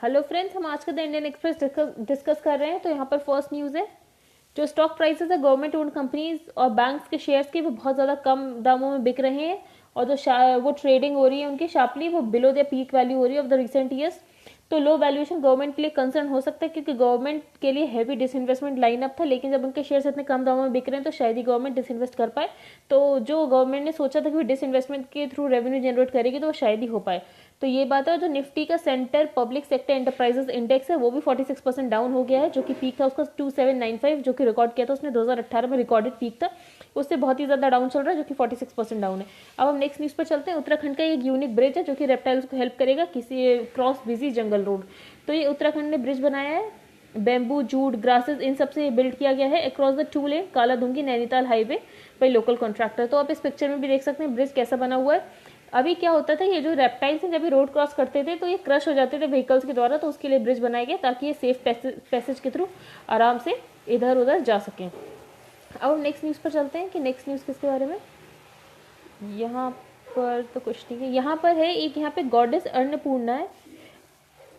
Hello friends, हम आज का द इंडियन एक्सप्रेस डिस्कस कर रहे हैं। तो यहाँ पर फर्स्ट न्यूज़ है, जो स्टॉक प्राइसेस है गवर्नमेंट ओन्ड कंपनीज और बैंक्स के शेयर्स के, वो बहुत ज़्यादा कम दामों में बिक रहे हैं। और जो वो ट्रेडिंग हो रही है उनकी शार्पली, वो बिलो द पीक वैल्यू हो रही है ऑफ द रिसेंट ईयर्स। तो लो वैल्यूएशन गवर्नमेंट के लिए कंसर्न हो सकता है, क्योंकि गवर्नमेंट के लिए हैवी डिसइन्वेस्टमेंट लाइनअप था, लेकिन जब उनके शेयर्स इतने कम दामों में बिक रहे हैं तो शायद ही गवर्नमेंट डिसइन्वेस्ट कर पाए। तो जो गवर्नमेंट ने सोचा था कि वो डिसइन्वेस्टमेंट के थ्रू रेवेन्यू जनरेट करेगी, तो वो शायद ही हो पाए। तो ये बात है। जो निफ्टी का centre public sector enterprises index है, वो भी 46% डाउन हो गया है, जो कि पीक था उसका 2795, जो कि रिकॉर्ड किया था उसने 2018 में, रिकॉर्डेड पीक था। उससे बहुत ही ज़्यादा डाउन चल रहा है, जो कि 46% डाउन है। अब हम नेक्स्ट न्यूज़ पर चलते हैं। उत्तराखंड का एक यूनिक ब्रिज है जो कि रेप्टाइल्स को हेल्प करेगा किसी क्रॉस बिजी जंगल रोड। तो ये उत्तराखंड ने ब्रिज बनाया है, बेम्बू, जूट, ग्रासेस, इन सब से बिल्ड किया गया है across the 2 lane Kaladhungi Nainital highway by local contractor. तो आप इस पिक्चर में भी देख सकते हैं ब्रिज कैसा बना हुआ है। अभी क्या होता था, ये जो रेप्टाइल्स हैं जब भी रोड क्रॉस करते थे तो ये क्रश हो जाते थे व्हीकल्स के द्वारा, तो उसके लिए ब्रिज बनाया गया ताकि ये सेफ पैसेज के थ्रू आराम से इधर उधर जा सकें। अब नेक्स्ट न्यूज़ पर चलते हैं कि नेक्स्ट न्यूज़ किसके बारे में। यहाँ पर तो कुछ नहीं है। यहाँ पर है एक, यहाँ पे गॉडेस अन्नपूर्णा है।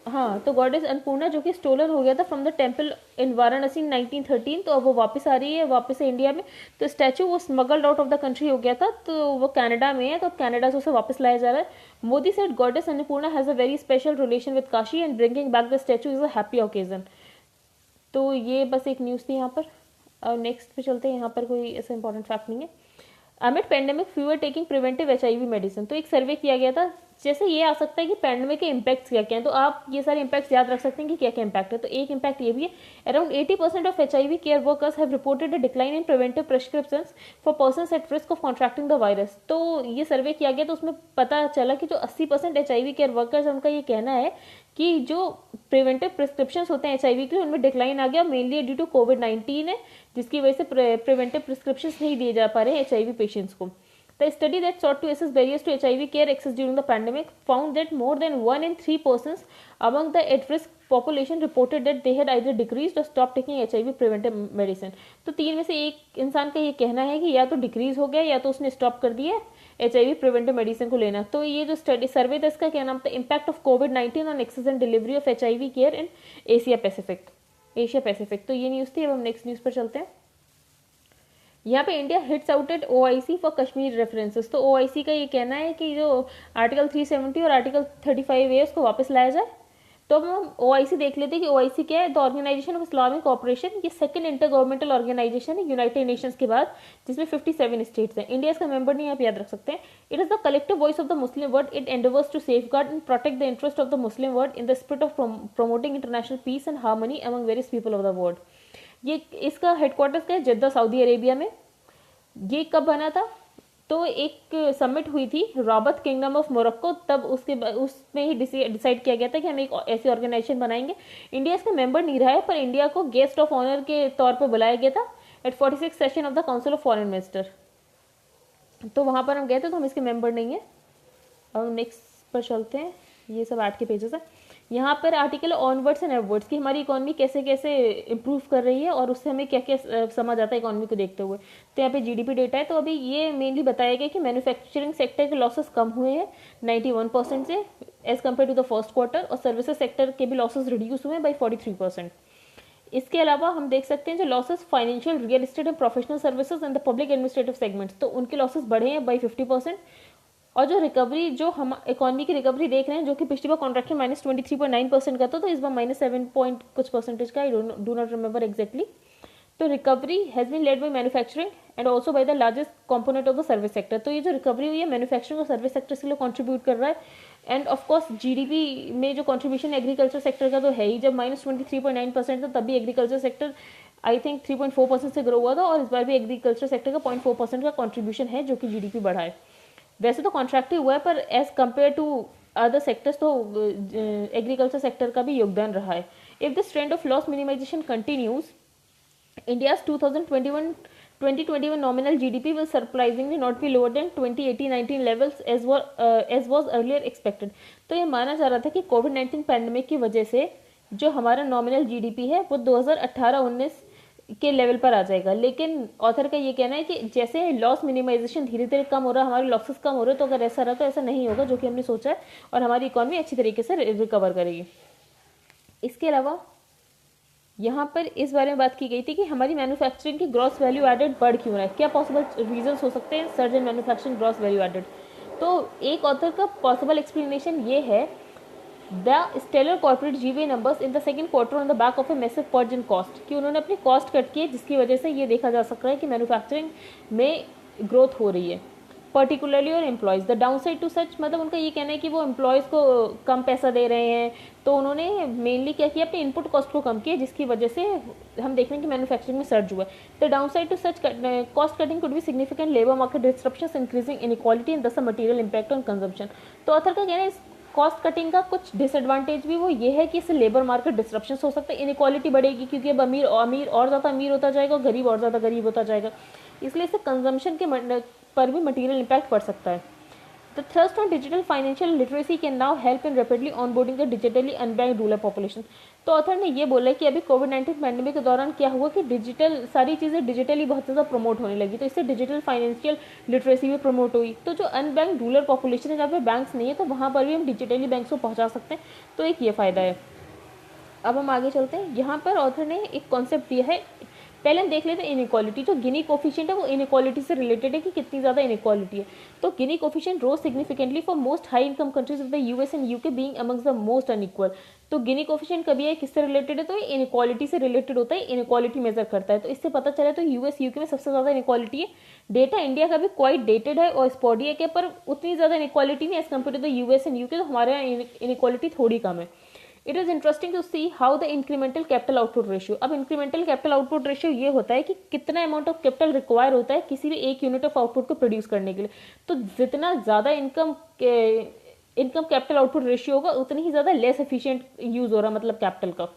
हाँ, तो गॉडेस अन्नपूर्णा जो कि स्टोलन हो गया था from the temple in Varanasi in 1913, तो अब वो वापस आ रही है, वापस है इंडिया में। तो स्टैचू वो smuggled out of the country हो गया था, तो वो कनाडा में है, तो कनाडा से उसे वापस लाया जा रहा है। Modi said goddess Annapurna has a very special relation with Kashi and bringing back the statue is a happy occasion. तो ये बस एक न्यूज़ थी यहाँ पर। और नेक्स्ट पे चलते हैं। यहाँ पर कोई ऐसा इंपॉर्टेंट फैक्ट नहीं है। अमिट pandemic fewer taking preventive HIV medicine. तो एक सर्वे किया गया था, जैसे ये आ सकता है कि पैंडेमिक के इम्पैक्ट्स क्या क्या हैं, तो आप ये सारे इम्पैक्ट्स याद रख सकते हैं कि क्या क्या इम्पैक्ट है। तो एक इम्पैक्ट ये भी है, around 80% of HIV care workers have reported a decline in preventive prescriptions for persons at risk of contracting the virus. तो ये सर्वे किया गया, तो उसमें पता चला कि जो 80% HIV केयर वर्कर्स, उनका ये कहना है कि जो प्रिवेंटिव प्रिस्क्रिप्शंस होते हैं HIV के, उनमें डिक्लाइन आ गया, मेनली ड्यू टू कोविड-19 है, जिसकी वजह से प्रिवेंटिव प्रिस्क्रिप्शंस नहीं दिए जा पा रहे हैं HIV पेशेंट्स को। The study that sought to assess barriers to HIV care access during the pandemic found that more than 1 in 3 persons among the at-risk population reported that they had either decreased or stopped taking HIV preventive medicine. तो 3 में से एक इंसान का ये कहना है कि या तो डिक्रीज हो गया या तो उसने स्टॉप कर दिया HIV प्रिवेंटिव मेडिसिन को लेना। तो ये जो स्टडी सर्वे था, इसका क्या नाम था, इम्पैक्ट ऑफ कोविड-19 on access and delivery of HIV care in Asia Pacific. तो ये न्यूज़ थी। अब हम नेक्स्ट न्यूज़ पर चलते हैं। यहाँ पे India hits out at OIC for Kashmir references. तो OIC का ये कहना है कि जो आर्टिकल 370 और आर्टिकल 35 है उसको वापस लाया जाए। तो हम OIC देख लेते हैं कि OIC क्या है। The organisation of Islamic cooperation, ये सेकंड इंटर गवर्नमेंटल ऑर्गेनाइजेशन है यूनाइटेड नेशंस के बाद, जिसमें 57 स्टेट्स हैं। इंडिया इसका मेंबर नहीं, आप याद रख सकते हैं। It is the collective voice of the Muslim world. It endeavours to safeguard and protect the interest of the Muslim world in the spirit of promoting international peace and harmony among various people of the world. ये इसका headquarters क्या है, Jeddah, Saudi Arabia में। ये कब बना था, तो एक समिट हुई थी रॉबर्ट किंगडम ऑफ मोरक्को, तब उसमें ही डिसाइड किया गया था कि हम एक ऐसी ऑर्गेनाइजेशन बनाएंगे। इंडिया इसका मेंबर नहीं रहा है, पर इंडिया को गेस्ट ऑफ ऑनर के तौर पर बुलाया गया था at 46 session of the council of foreign minister. तो वहां पर हम गए थे, तो हम इसके मेंबर नहीं है। और नेक्स्ट पर चलते हैं। ये सब 8 के पेजेस है। यहाँ पर आर्टिकल ऑनवर्ड्स एंड अपवर्ड्स की हमारी इकोनॉमी कैसे कैसे इंप्रूव कर रही है और उससे हमें क्या क्या समझ आता है इकोनॉमी को देखते हुए। तो यहाँ पे GDP डेटा है। तो अभी ये मेनली बताया गया कि मैन्युफैक्चरिंग सेक्टर के लॉसेस कम हुए हैं 91% से as compared to the first quarter, और सर्विसेज सेक्टर के भी लॉसेस रिड्यूस हुए हैं बाई 43%। इसके अलावा हम देख सकते हैं जो losses financial, real estate and professional services and the public administrative segments, तो उनके लॉसेस बढ़े हैं बाई 50%। और जो रिकवरी, जो हम इकोनॉमी की रिकवरी देख रहे हैं, जो कि पिछली बार कॉन्ट्रैक्शन -23.9% का था, तो इस बार -7 पॉइंट कुछ परसेंटेज का, I do not remember exactly. तो recovery has been led by manufacturing and also by the largest component of the service sector. तो ये जो रिकवरी हुई है मैन्युफैक्चरिंग और सर्विस सेक्टर के लिए कॉन्ट्रीब्यूट कर रहा है। एंड ऑफकोर्स GDP में जो कॉन्ट्रीब्यूशन एग्रीकल्चर सेक्टर का तो है ही, जब -23.9% था तब भी एग्रीकल्चर सेक्टर आई थिंक 3.4% से ग्रो हुआ था, और इस बार भी एग्रीकल्चर सेक्टर का 0.4% का कॉन्ट्रीब्यूशन है, जो कि GDP बढ़ा है। वैसे तो कॉन्ट्रैक्टिव हुआ है, पर as compared to other sectors तो एग्रीकल्चर सेक्टर का भी योगदान रहा है। If this trend of loss minimisation continues, India's 2021 nominal GDP will surprisingly not be lower than 2018-19 levels as was earlier expected। तो ये माना जा रहा था कि कोविड-19 पैंडेमिक की वजह से जो हमारा नॉमिनल GDP है वो 2018-19 के लेवल पर आ जाएगा। लेकिन ऑथर का ये कहना है कि जैसे लॉस मिनिमाइजेशन धीरे धीरे कम हो रहा है, हमारे लॉसेस कम हो रहे हैं, तो अगर ऐसा रहा तो ऐसा नहीं होगा जो कि हमने सोचा है, और हमारी इकोनॉमी अच्छी तरीके से रिकवर करेगी। इसके अलावा यहाँ पर इस बारे में बात की गई थी कि हमारी मैन्युफैक्चरिंग की ग्रॉस वैल्यू एडेड बढ़ क्यों रहा है, क्या पॉसिबल रीजंस हो सकते हैं surge in manufacturing gross value added. तो एक ऑथर का पॉसिबल एक्सप्लेनेशन ये है, the stellar corporate GVA numbers in the second quarter on the back of a massive purge in cost, कि उन्होंने अपनी कॉस्ट कट की है जिसकी वजह से ये देखा जा सकता है कि मैन्युफैक्चरिंग में ग्रोथ हो रही है, पर्टिकुलरली और employees. The downside to such, मतलब उनका ये कहना है कि वो एम्प्लॉयज़ को कम पैसा दे रहे हैं, तो उन्होंने मेनली क्या किया, अपने इनपुट कॉस्ट को कम किया, जिसकी वजह से हम देख रहे हैं कि मैन्युफैक्चरिंग में सर्ज हुआ है। The downside to such cost cutting could be significant labour market disruption, increasing inequality and thus material impact on consumption. तो ऑथर का कहना है इस कॉस्ट कटिंग का कुछ डिसएडवांटेज भी वो ये है कि इससे लेबर मार्केट डिस्ट्रप्शन हो सकता है, इनइक्वालिटी बढ़ेगी क्योंकि अब अमीर और ज़्यादा अमीर होता जाएगा और गरीब और ज़्यादा गरीब होता जाएगा, इसलिए इससे कंजम्पशन के पर भी मटीरियल इम्पैक्ट पड़ सकता है। The thrust on digital financial literacy can now help in rapidly onboarding the digitally unbanked rural population. तो ऑथर ने ये बोला कि अभी कोविड-19 पैंडेमिक के दौरान क्या हुआ कि डिजिटल सारी चीज़ें डिजिटली बहुत ज़्यादा प्रमोट होने लगी, तो इससे डिजिटल फाइनेंशियल लिटरेसी भी प्रमोट हुई। तो जो अनबैंक्ड रूरल पॉपुलेशन है, जहाँ पे बैंक्स नहीं है, तो वहाँ पर भी हम डिजिटली बैंक्स को पहुँचा सकते हैं, तो एक ये फ़ायदा है। अब हम आगे चलते हैं। यहाँ पर ऑथर ने एक कॉन्सेप्ट दिया है, पहले हम देख लेते हैं इनइक्वालिटी। जो गिनी कोफिशिएंट है वो इनइक्वालिटी से रिलेटेड है कि कितनी ज़्यादा इनइक्वालिटी है। तो Gini coefficient rose significantly for most high income countries of the US and UK being amongst the most unequal. तो गिनी कोफिशिएंट कभी है, किससे रिलेटेड है, तो ये इनइक्वालिटी से रिलेटेड होता है, इनइक्वालिटी मेजर करता है। तो इससे पता चला तो यूएस यूके में सबसे ज़्यादा इनइक्वालिटी है। डेटा इंडिया का भी क्वाइट डेटेड है और स्पॉडी है, पर उतनी ज़्यादा इनइक्वालिटी नहीं as compared to the US and UK, तो हमारे यहाँ इनइक्वालिटी थोड़ी कम है। It is interesting to see how the incremental capital output ratio. अब इंक्रीमेंटल कैपिटल आउटपुट रेशियो ये होता है कि कितना अमाउंट ऑफ कैपिटल रिक्वायर होता है किसी भी एक यूनिट ऑफ आउटपुट को प्रोड्यूस करने के लिए। तो जितना ज़्यादा इनकम कैपिटल आउटपुट रेशियो होगा उतनी ही ज़्यादा लेस एफिशिएंट यूज़ हो रहा मतलब कैपिटल का।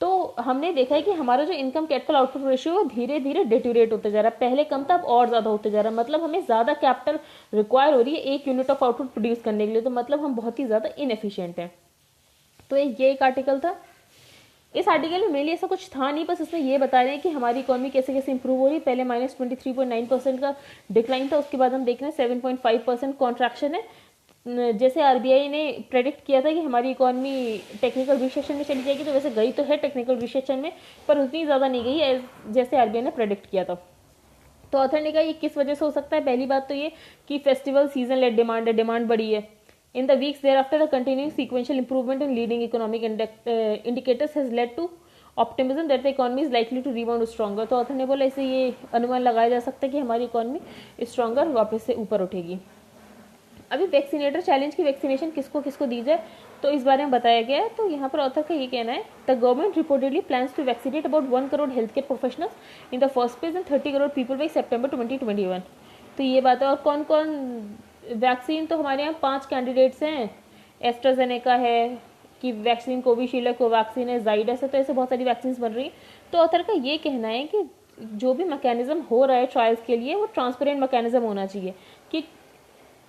तो हमने देखा है कि हमारा जो इनकम कैपिटल आउटपुट रेशियो है धीरे धीरे डिटोरेट होते जा रहा है, पहले कम था अब और ज़्यादा होते जा रहा है, मतलब हमें ज़्यादा कैपिटल रिक्वायर हो रही है एक यूनिट ऑफ आउटपुट प्रोड्यूस करने के लिए, तो मतलब हम बहुत ही ज़्यादा इनएफिशिएंट हैं। तो ये एक आर्टिकल था। इस आर्टिकल में मेनली ऐसा कुछ था नहीं, बस इसमें ये बता रहे हैं कि हमारी इकोनॉमी कैसे कैसे इंप्रूव हो रही है। पहले -23.9% का डिक्लाइन था, उसके बाद हम देख रहे हैं 7.5% कॉन्ट्रैक्शन है। जैसे आरबीआई ने प्रेडिक्ट किया था कि हमारी इकोनॉमी टेक्निकल रिसेशन में चली जाएगी, तो वैसे गई तो है टेक्निकल रिसेशन में, पर उतनी ज़्यादा नहीं गई है जैसे आरबीआई ने प्रेडिक्ट किया था। तो ऑथर ने कहा ये किस वजह से हो सकता है। पहली बात तो ये कि फेस्टिवल सीजन लेट डिमांड है, डिमांड बढ़ी है। In the weeks thereafter, the continuing sequential improvement in leading economic indicators has led to optimism that the economy is likely to rebound stronger. तो ऑथर ने बोला इसे ये अनुमान लगाया जा सकता है कि हमारी इकोनॉमी स्ट्रॉन्गर वापस से ऊपर उठेगी। अभी वैक्सीनेटर चैलेंज की वैक्सीनेशन किसको किसको दी जाए, तो इस बारे में बताया गया है। तो यहाँ पर ऑथर का ये कहना है, the government reportedly plans to vaccinate about 1 crore health care professionals in the first phase and 30 crore people by September 2021। तो ये बात है। और कौन कौन वैक्सीन, तो हमारे यहाँ 5 कैंडिडेट्स हैं, एस्ट्राजेनेका है कि वैक्सीन, कोविशील्ड है, कोवैक्सीन है, जाइडस है, तो ऐसे बहुत सारी वैक्सीन बन रही हैं। तो ऑथर का ये कहना है कि जो भी मैकेनिज्म हो रहा है ट्रायल्स के लिए वो ट्रांसपेरेंट मैकेनिज्म होना चाहिए, कि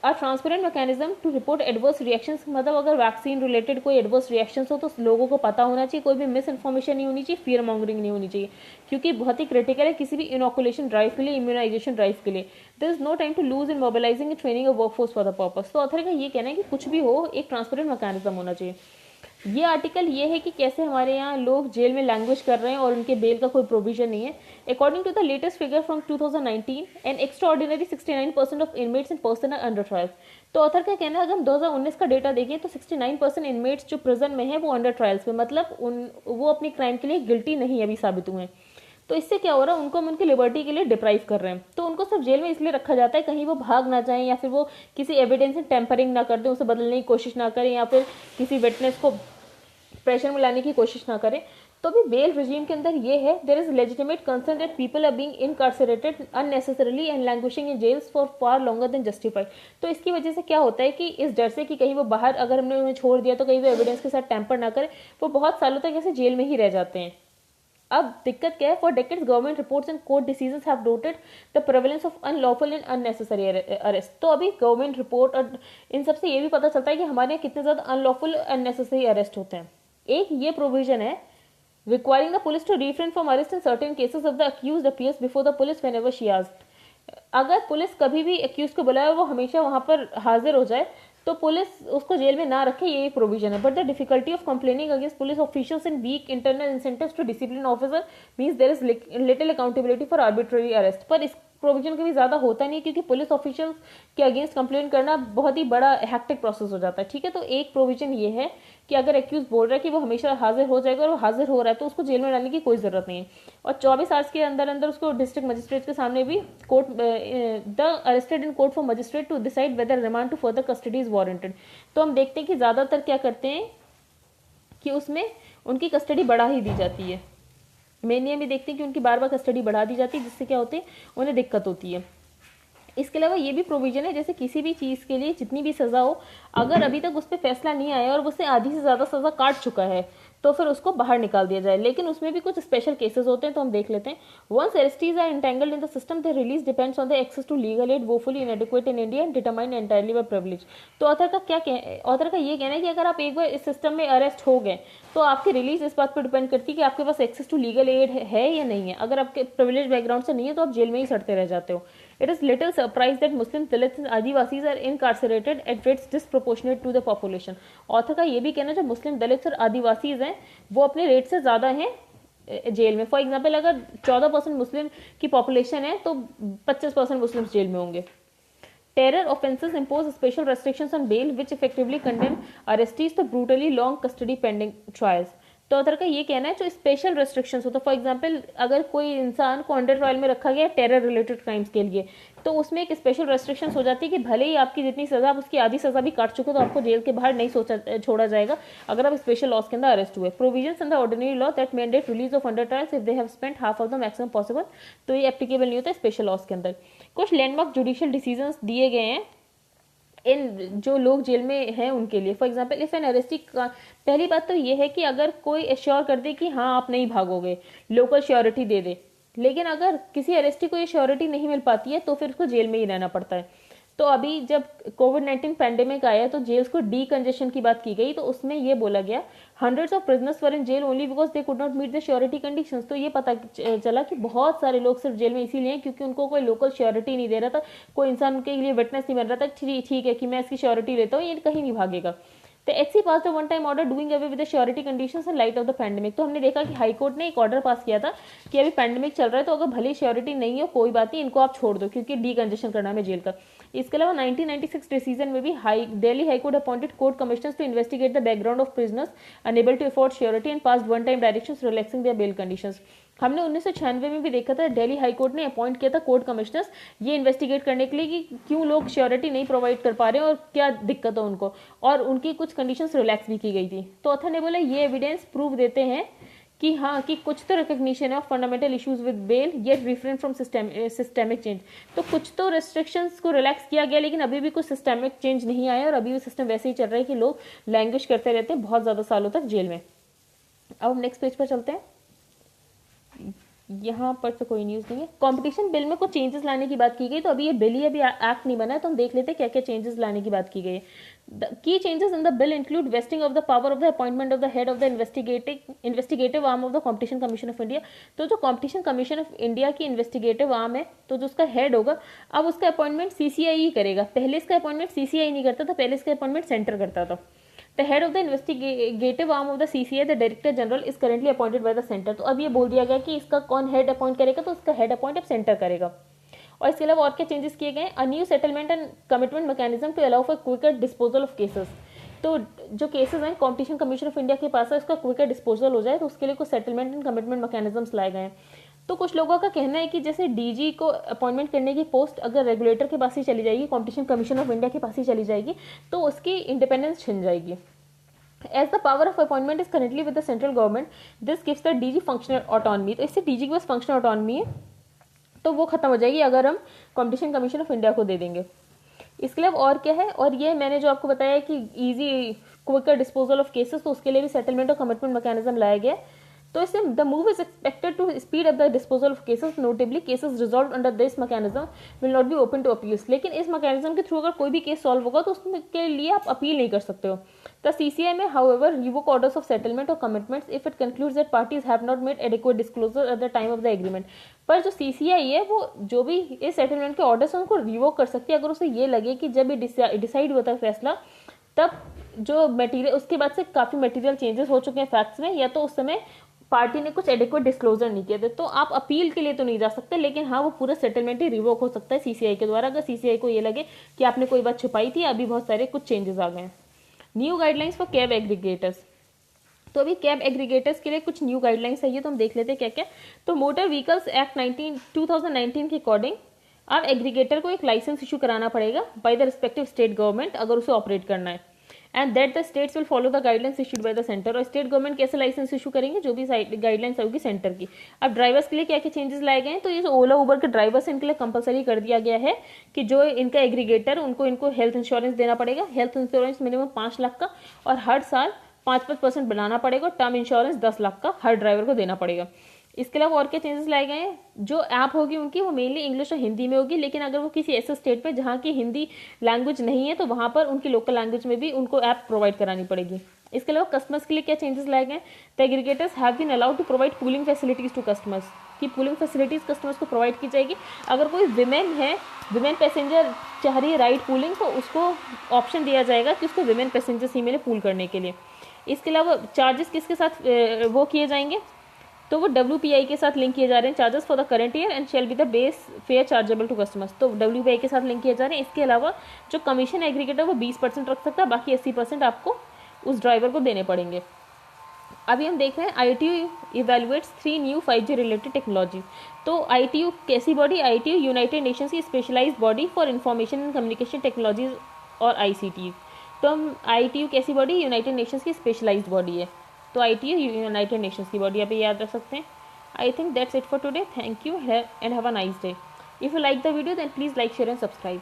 a transparent mechanism to report adverse reactions, मतलब अगर वैक्सीन रिलेटेड कोई एडवर्स रिएक्शंस हो तो लोगों को पता होना चाहिए, कोई भी मिस इन्फॉर्मेशन नहीं होनी चाहिए, फियर मॉन्गरिंग नहीं होनी चाहिए, क्योंकि बहुत ही क्रिटिकल है किसी भी इनोकुलेशन ड्राइव के लिए, इम्यूनाइजेशन ड्राइव के लिए। There is no time to lose in mobilising and training a workforce for the purpose. तो ऑथर का ये कहना है कि कुछ भी हो एक ट्रांसपेरेंट मैकेनिज्म होना चाहिए। ये आर्टिकल ये है कि कैसे हमारे यहाँ लोग जेल में लैंग्वेज कर रहे हैं और उनके बेल का कोई प्रोविजन नहीं है। According to the latest figure from 2019 an extraordinary 69% of inmates in person are under trials. तो ऑथर का कहना है अगर हम 2019 का डेटा देखें तो 69% इनमेट्स जो प्रिजन में है वो अंडर ट्रायल्स में, मतलब वो अपनी क्राइम के लिए गिल्टी नहीं अभी साबित हुए हैं। तो इससे क्या हो रहा है, उनको हम उनकी लिबर्टी के लिए डिप्राइव कर रहे हैं। तो उनको सिर्फ जेल में इसलिए रखा जाता है कहीं वो भाग ना जाएं या फिर वो किसी एविडेंस से टेम्परिंग ना कर दें, उसे बदलने की कोशिश ना करें या फिर किसी विटनेस को प्रेशर में लाने की कोशिश ना करें। तो भी बेल रिजीम के अंदर ये है, there is legitimate concern that people are being incarcerated unnecessarily and languishing in jails for far longer than justified. तो इसकी वजह से क्या होता है कि इस डर से कि कहीं वो बाहर अगर हमने उन्हें छोड़ दिया तो कहीं वो एविडेंस के साथ टैंपर ना करें, वो बहुत सालों तक ऐसे जेल में ही रह जाते हैं। अब दिक्कत क्या है, for decades government reports and court decisions have noted the prevalence of unlawful and unnecessary arrest. तो अभी गवर्नमेंट रिपोर्ट और इन सब से ये भी पता चलता है कि हमारे यहाँ कितने ज़्यादा अनलॉफुल अननेसेसरी अरेस्ट होते हैं। एक ये प्रोविजन है requiring the police to refrain from arrest in certain cases of the accused appears before the police whenever she asked। अगर पुलिस कभी भी accused को बुलाए वो हमेशा वहाँ पर हाजिर हो जाए तो पुलिस उसको जेल में ना रखे, ये प्रोविजन है। But the difficulty of complaining against police officials and weak internal incentives to discipline officer means there is little accountability for arbitrary arrest. पर इस प्रोविजन कभी ज्यादा होता नहीं, क्योंकि पुलिस ऑफिशियल्स के अगेंस्ट कंप्लेन करना बहुत ही बड़ा हैक्टिक प्रोसेस हो जाता है। ठीक है, तो एक प्रोविजन ये है कि अगर एक्यूज बोल रहा है कि वो हमेशा हाजिर हो जाएगा और वो हाजिर हो रहा है, तो उसको जेल में डालने की कोई जरूरत नहीं है। और 24 आवर्स के अंदर अंदर उसको डिस्ट्रिक्ट मजिस्ट्रेट के सामने भी court the arrested in court for magistrate to decide whether remand to further custody is warranted. तो हम देखते हैं कि ज्यादातर क्या करते हैं कि उसमें उनकी कस्टडी बढ़ा ही दी जाती है। मेन ये भी देखते हैं कि उनकी बार बार कस्टडी बढ़ा दी जाती है, जिससे क्या होते हैं, उन्हें दिक्कत होती है। इसके अलावा ये भी प्रोविजन है, जैसे किसी भी चीज़ के लिए जितनी भी सज़ा हो, अगर अभी तक उस पर फैसला नहीं आया और उससे आधी से ज़्यादा सज़ा काट चुका है, तो फिर उसको बाहर निकाल दिया जाए। लेकिन उसमें भी कुछ स्पेशल केसेस होते हैं, तो हम देख लेते हैं। Once arrestees are entangled in the system, their release depends on the access to legal aid woefully inadequate in India and determined entirely by privilege. तो ऑथर का ये कहना है कि अगर आप एक बार इस सिस्टम में अरेस्ट हो गए, तो आपकी रिलीज इस बात पर डिपेंड करती है कि आपके पास एक्सेस टू लीगल एड है या नहीं है। अगर आपके प्रिविलेज बैकग्राउंड से नहीं है, तो आप जेल में ही सड़ते रह जाते हो। It is little surprise that Muslims, Dalits and Adivasis are incarcerated at rates disproportionate to the population. Author का ये भी कहना है जो मुस्लिम, दलित और आदिवासीज हैं वो अपने रेट से ज़्यादा हैं जेल में। फॉर एग्जाम्पल, अगर 14% मुस्लिम की पॉपुलेशन है तो 25% मुस्लिम जेल में होंगे। Terror offences impose special restrictions on bail which effectively condemn arrestees to brutally long custody pending trials. तो ऑथर का ये कहना है जो स्पेशल रेस्ट्रिक्शंस होता है, फॉर एग्जांपल अगर कोई इंसान को अंडर ट्रायल में रखा गया टेरर रिलेटेड क्राइम्स के लिए, तो उसमें एक स्पेशल रेस्ट्रिक्शंस हो जाती है कि भले ही आपकी जितनी सजा, आप उसकी आधी सजा भी काट चुके तो आपको जेल के बाहर नहीं छोड़ा जाएगा अगर आप स्पेशल लॉस के अंदर अरेस्ट हुए। Provisions in the ordinary law that mandate release of under trials if they have spent half of the maximum possible, तो ये एप्लीकेबल नहीं होता स्पेशल लॉस के अंदर। कुछ लैंडमार्क जुडिशियल डिसीजंस दिए गए हैं इन जो लोग जेल में हैं उनके लिए। For example, if N arrested, पहली बात तो ये है कि अगर कोई एश्योर कर दे कि हाँ आप नहीं भागोगे, लोकल श्योरिटी दे दे, लेकिन अगर किसी अरेस्टी को ये श्योरिटी नहीं मिल पाती है तो फिर उसको जेल में ही रहना पड़ता है। तो अभी जब कोविड-19 पैंडेमिक आया तो जेल्स को डीकंजेशन की बात की गई, तो उसमें ये बोला गया hundreds of prisoners were in jail only because they could not meet the surety conditions. तो ये पता चला कि बहुत सारे लोग सिर्फ जेल में इसीलिए हैं क्योंकि उनको कोई लोकल श्योरिटी नहीं दे रहा था, कोई इंसान उनके लिए विटनेस नहीं बन रहा था। ठीक है कि मैं इसकी श्योरिटी लेता हूँ, ये कहीं नहीं भागेगा। तो HC pass the one time order doing away with the surety conditions in light of the pandemic. तो हमने देखा कि हाई कोर्ट ने एक ऑर्डर पास किया था कि अभी पैंडेमिक चल रहा है तो अगर भले श्योरिटी नहीं हो कोई बात नहीं, इनको आप छोड़ दो क्योंकि डीकंजेशन करना है जेल का। इसके अलावा 1996 डिसीजन में भी Delhi high court appointed court commissioners to investigate the background of prisoners unable to afford surety and pass one time directions relaxing their bail conditions. हमने 1996 में भी देखा था, दिल्ली हाई कोर्ट ने अपॉइंट किया था कोर्ट कमिश्नर्स ये इन्वेस्टिगेट करने के लिए कि क्यों लोग श्योरिटी नहीं प्रोवाइड कर पा रहे हैं और क्या दिक्कत है उनको, और उनकी कुछ कंडीशंस रिलैक्स भी की गई थी। तो ऑथर ने बोला ये एविडेंस प्रूव देते हैं कि हाँ कि कुछ तो रिकग्निशन है of fundamental issues with bail yet refrain from systemic change. तो कुछ तो रेस्ट्रिक्शंस को रिलैक्स किया गया लेकिन अभी भी कुछ सिस्टेमिक चेंज नहीं आया और अभी भी सिस्टम वैसे ही चल रहा है कि लोग लैंग्वेज करते रहते हैं बहुत ज़्यादा सालों तक जेल में। अब हम नेक्स्ट पेज पर चलते हैं। यहाँ पर तो कोई न्यूज़ नहीं है। कंपटीशन बिल में कुछ चेंजेस लाने की बात की गई, तो अभी ये बिल ही अभी एक्ट नहीं बना है, तो हम देख लेते हैं क्या क्या चेंजेस लाने की बात की गई है। की changes in the bill include wasting of the power of the appointment of the head of the investigative arm of the competition commission of India. तो जो कॉम्पिटिशन कमीशन ऑफ इंडिया की इन्वेस्टिगेटिव आर्म है, तो जो उसका head होगा, अब उसका अपॉइंटमेंट CCI ही करेगा। पहले इसका अपॉइंटमेंट CCI नहीं करता था, पहले इसका अपॉइंटमेंट सेंटर करता था। The head of the investigative arm of the CCI, the Director General, is currently appointed by the center। तो अब ये बोल दिया गया कि इसका कौन हेड अपॉइंट करेगा, तो इसका हेड अपॉइंट अब सेंटर करेगा। और इसके अलावा और क्या चेंजेस किए गए? A new settlement and commitment mechanism to allow for quicker disposal of cases. तो जो केसेस हैं कॉम्पिटिशन कमीशन ऑफ इंडिया के पास है, उसका क्विकर डिस्पोजल हो जाए, तो उसके लिए कुछ सेटलमेंट एंड कमिटमेंट मैकेनिज्म्स लाए गए हैं। तो कुछ लोगों का कहना है कि जैसे DG को अपॉइंटमेंट करने की पोस्ट अगर रेगुलेटर के पास ही चली जाएगी, कॉम्पिटिशन कमीशन ऑफ इंडिया के पास ही चली जाएगी, तो उसकी इंडिपेंडेंस छिन जाएगी। As the power of appointment is currently with the central government, this gives the DG functional autonomy। तो इससे DG के पास फंक्शनल ऑटोनॉमी है, तो वो खत्म हो जाएगी अगर हम कॉम्पिटिशन कमीशन ऑफ इंडिया को दे देंगे। इसके लिए और क्या है, और ये मैंने जो आपको बताया कि easy quicker disposal of cases, तो उसके लिए भी सेटलमेंट और कमिटमेंट मैकेनिज्म लाया गया। तो इससे the move is expected to speed up the disposal of cases, notably cases resolve under this mechanism will not be open to appeals. लेकिन इस मैकेनिज्म के थ्रू अगर कोई भी केस सॉल्व होगा तो उसके लिए आप अपील नहीं कर सकते हो। The CCI may however revoke orders of settlement और commitments if it concludes that parties have not made adequate disclosure at the time of the agreement. पर जो CCI है वो जो भी इस सेटलमेंट के ऑर्डर्स हैं उनको रिवोक कर सकती है अगर उसे ये लगे कि जब ये डिसाइड हुआ था फैसला तब जो मटेरियल उसके बाद से काफ़ी मटेरियल चेंजेस हो चुके हैं फैक्ट्स में, या तो उस समय पार्टी ने कुछ एडिक्वेट डिस्क्लोजर नहीं किया था, तो आप अपील के लिए तो नहीं जा सकते, लेकिन हाँ वो पूरा सेटलमेंट ही रिवोक हो सकता है CCI के द्वारा अगर CCI को ये लगे कि आपने कोई बात छुपाई थी, अभी बहुत सारे कुछ चेंजेस आ गए हैं। New guidelines for cab aggregators. तो अभी कैब एग्रीगेटर्स के लिए कुछ न्यू गाइडलाइंस है, ये तो हम देख लेते हैं क्या क्या। तो मोटर व्हीकल्स एक्ट 2019 के अकॉर्डिंग अब एग्रीगेटर को एक लाइसेंस इशू कराना पड़ेगा by the respective state government अगर उसे ऑपरेट करना है, and that the states will follow the guidelines issued by the centre. और स्टेट गवर्नमेंट कैसे लाइसेंस इशू करेंगे, जो भी गाइडलाइंस होगी सेंटर की। अब ड्राइवर्स के लिए क्या क्या चेंजेस लाए गए हैं, तो ये जो ओला उबर के ड्राइवर्स इनके लिए कंपलसरी कर दिया गया है कि जो इनका एग्रीगेटर इनको हेल्थ इंश्योरेंस देना पड़ेगा, हेल्थ इंश्योरेंस मिनिमम 5 लाख का, और हर साल 5% बनाना पड़ेगा, टर्म इंश्योरेंस 10 लाख का हर ड्राइवर को देना पड़ेगा। इसके अलावा और क्या चेंजेस लाए गए हैं, जो ऐप होगी उनकी वो मेनली इंग्लिश और हिंदी में होगी, लेकिन अगर वो किसी ऐसे स्टेट में जहाँ की हिंदी लैंग्वेज नहीं है तो वहाँ पर उनकी लोकल लैंग्वेज में भी उनको ऐप प्रोवाइड करानी पड़ेगी। इसके अलावा कस्टमर्स के लिए क्या चेंजेस लाए गए, the aggregators have been allowed to provide pooling facilities to customers, कि पूलिंग फैसिलिटीज कस्टमर्स को प्रोवाइड की जाएगी। अगर कोई विमेन पैसेंजर चाह रही है राइड पूलिंग तो उसको ऑप्शन दिया जाएगा कि उसको विमेन पैसेंजर्स ही मिले पूल करने के लिए। इसके अलावा चार्जेस किसके साथ वो किए जाएंगे, तो वो WPI के साथ लिंक किए जा रहे हैं, charges for the current year and shall be the base fare chargeable to customers, तो WPI के साथ लिंक किए जा रहे हैं। इसके अलावा जो कमीशन एग्रीगेटर वो 20% रख सकता है, बाकी 80% आपको उस ड्राइवर को देने पड़ेंगे। अभी हम देख रहे हैं ITU evaluates 3 new 5G related technology. तो ITU कैसी बॉडी, ITU यूनाइटेड नेशंस की specialised body for information and communication technologies और ICT। तो हम ITU कैसी बॉडी, यूनाइटेड नेशंस की स्पेशलाइज्ड बॉडी है, तो ITU यूनाइटेड नेशंस की बॉडी, आप याद रख सकते हैं। I think that's it for today, thank you and have a nice day. If you like the video then please like share and subscribe.